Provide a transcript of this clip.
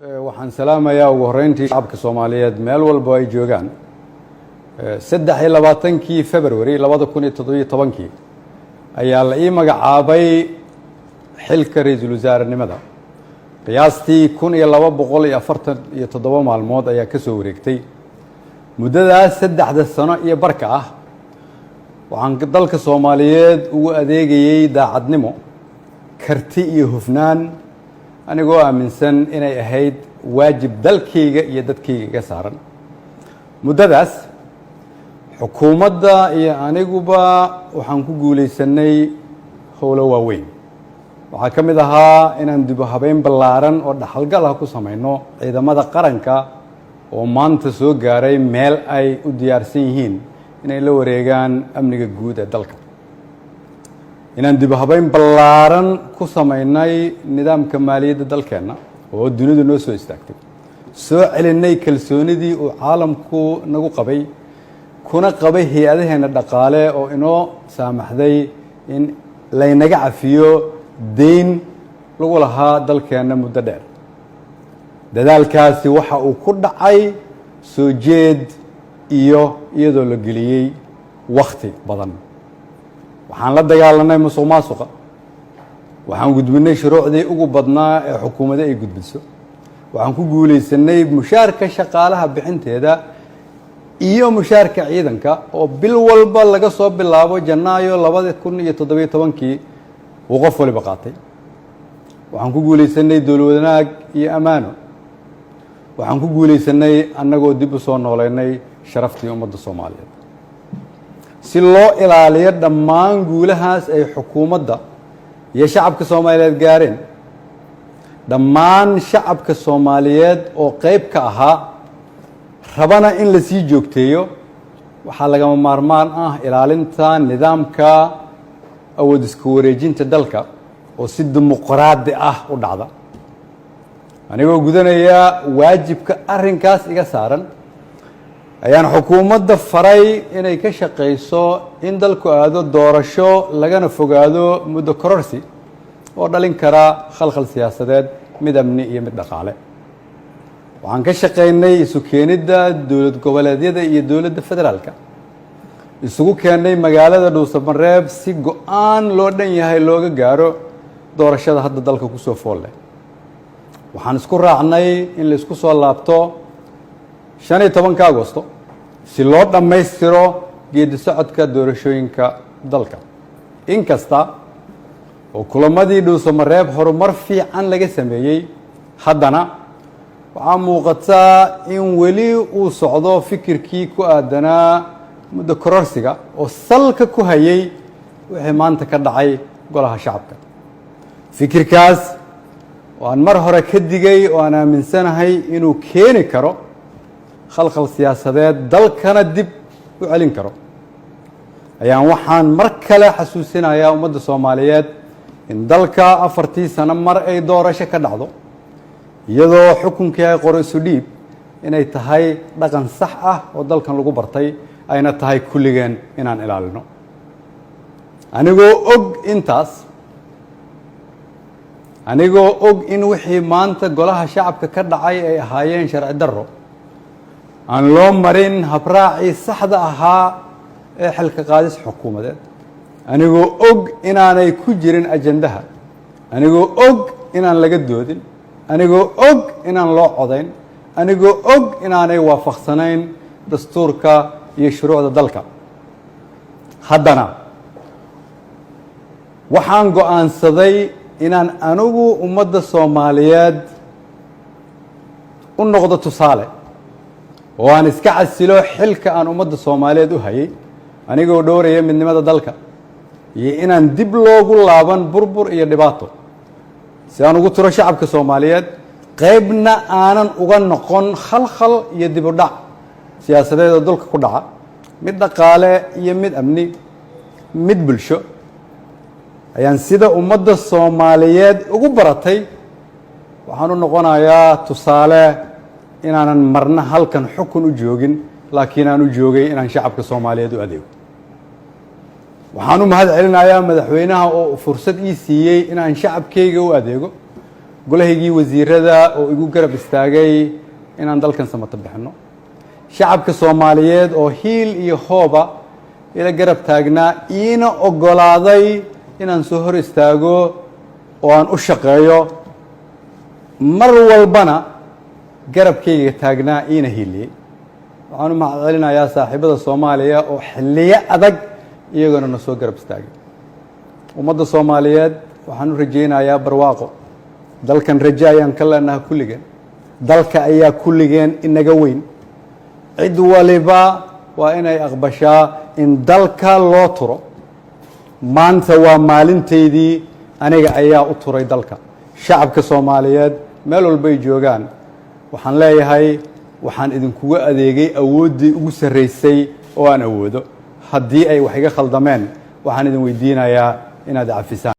waxaan salaamayaa ugu horeyntii shacabka Soomaaliyeed meel walba ay joogaan 23 February 2017 ayaa la ii magacaabay xilka ra'iisul wasaarenimada qiyaastii 1247 maalmood ayaa ka soo wareegtay muddadaas 3 sano iyo barka ah waxaan dalka Soomaaliyeed ugu adeegayay daacadnimo karti iyo hufnaan anigoo aaminsan inay ahayd waajib dalkayga iyo dadkayga ka saaran muddadaas xukuumadda iyo aniguba waxaan ku guuleysanay howlo waaweyn waxaa ka mid ahaa inaan dib u habeyn ballaaran oo dhaxalgal ah ku samayno ciidamada qaranka oo maanta soo gaaray meel ay u diyaarsan yihiin inay la wareegaan amniga guud ee dalka inaan dib u habeyn ballaaran ku samaynay nidaamka maaliyadda dalkeenna oo dunidu noo soo istaagtay soo celinay kalsoonidii uu caalamku nagu qabay kuna qabay hay'adaheena dhaqaale oo inoo saamaxday in laynaga cafiyo deyn lagu lahaa dalkeenna muddo dheer dadaalkaasi waxa uu ku dhacay soo jeed iyo iyadoo la geliyey wakhti badan waxaan la dagaalanay musuqmaasuqa waxaan gudbinay shuruucdii ugu badnaa ee xukuumadda ay gudbiso waxaan ku guuleysanay mushaarka shaqaalaha bixinteeda iyo mushaarka ciidanka oo bil walba laga soo bilaabo Janaayo 2017 uu qof waliba qaatay waxaan ku guuleysanay dowlad wanaag iyo amaano waxaan ku guuleysanay annagoo dib u soo nooleynay sharaftii ummadda Soomaaliyeed si loo ilaaliyo dhammaan guulahaas ay xukuumadda iyo shacabka Soomaaliyeed gaareen dhammaan shacabka Soomaaliyeed oo qayb ka ahaa rabana in la sii joogteeyo waxaa lagama maarmaan ah ilaalinta nidaamka awood isku wareejinta dalka oo si dimuqraadi ah u dhacda anigoo gudanaya waajibka arrinkaas iga saaran ayaan xukuumadda faray inay ka shaqeyso in dalku aado doorasho lagana fogaado muddo kororsi oo dhalin kara khalkhal siyaasadeed mid amni iyo mid dhaqaale waxaan ka shaqeynay isu keenidda dowlad goboleedyada iyo dowladda federaalka isugu keenay magaalada Dhuusamareeb si go'aan loo dhan yahay looga gaaro doorashada hadda dalka ku soo fool leh waxaan isku raacnay in la isku soo laabto 15 Agoosto si loo dhammaystiro geedi socodka doorashooyinka dalka inkasta oo kulamadii Dhuusamareeb horumar fiican laga sameeyay haddana waxaa muuqata in weli uu socdo fikirkii ku aadanaa muddo kororsiga oo salka ku hayay wixii maanta ka dhacay golaha shacabka fikirkaas oo aan mar hore ka digay oo aan aaminsanahay inuu keeni karo khalkhal siyaasadeed dalkana dib u celin karo ayaan waxaan mar kale xasuusinayaa ummadda Soomaaliyeed in dalka 4 sano mar ay doorasho ka dhacdo iyadoo xukunkii ay qoro isu dhiib inay tahay dhaqan sax ah oo dalkan lagu bartay ayna tahay kulligeen inaan ilaalino anigoo og in wixii maanta golaha shacabka ka dhacay ay ahaayeen sharci darro aan loo marin habraacii saxda ahaa ee xilka qaadis xukuumadeed anigoo og inaanay ku jirin ajandaha anigoo og inaan laga doodin anigoo og inaan loo codayn anigoo og inaanay waafaqsanayn dastuurka iyo shuruucda dalka haddana waxaan go'aansaday inaan anigu ummadda Soomaaliyeed u noqdo tusaale oo aan iska casilo xilka aan ummadda Soomaaliyeed u hayay anigoo dhowraya midnimada dalka iyo inaan dib loogu laaban burbur iyo dhibaato si aan ugu tiro shacabka Soomaaliyeed qaybna aanan uga noqon khalkhal iyo dib u dhac siyaasadeed oo dalka ku dhaca mid dhaqaale iyo mid amni mid bulsho ayaan sida ummadda Soomaaliyeed ugu baratay waxaan u noqonayaa tusaale inaanan marna halkan xukun u joogin laakiin aan u joogay inaan shacabka Soomaaliyeed u adeego waxaan u mahad celinayaa madaxweynaha oo fursad ii siiyay inaan shacabkayga u adeego golahaygii wasiirada oo igu garab istaagay inaan dalkan samata bixino shacabka Soomaaliyeed oo hiil iyo hooba ila garab taagnaa iina ogolaaday inaan soo hor istaago oo aan u shaqeeyo mar walbana garabkayga taagnaa iina hiiliyey waxaan u mahadcelinayaa saaxiibada Soomaaliya oo xilliyo adag iyaguna na soo garab istaagay ummadda Soomaaliyeed waxaan u rajaynayaa barwaaqo dalkan rajo ayaan ka leenahay kulligeen dalka ayaa kulligeen inaga weyn cid waliba waa inay aqbashaa in dalka loo turo maanta waa maalinteydii aniga ayaa u turay dalka shacabka Soomaaliyeed meel walba ay joogaan waxaan leeyahay waxaan idinkuga adeegay awooddii ugu sarreysay oo aan awoodo haddii ay wax iga khaldameen waxaan idin weydiinayaa inaad cafisaan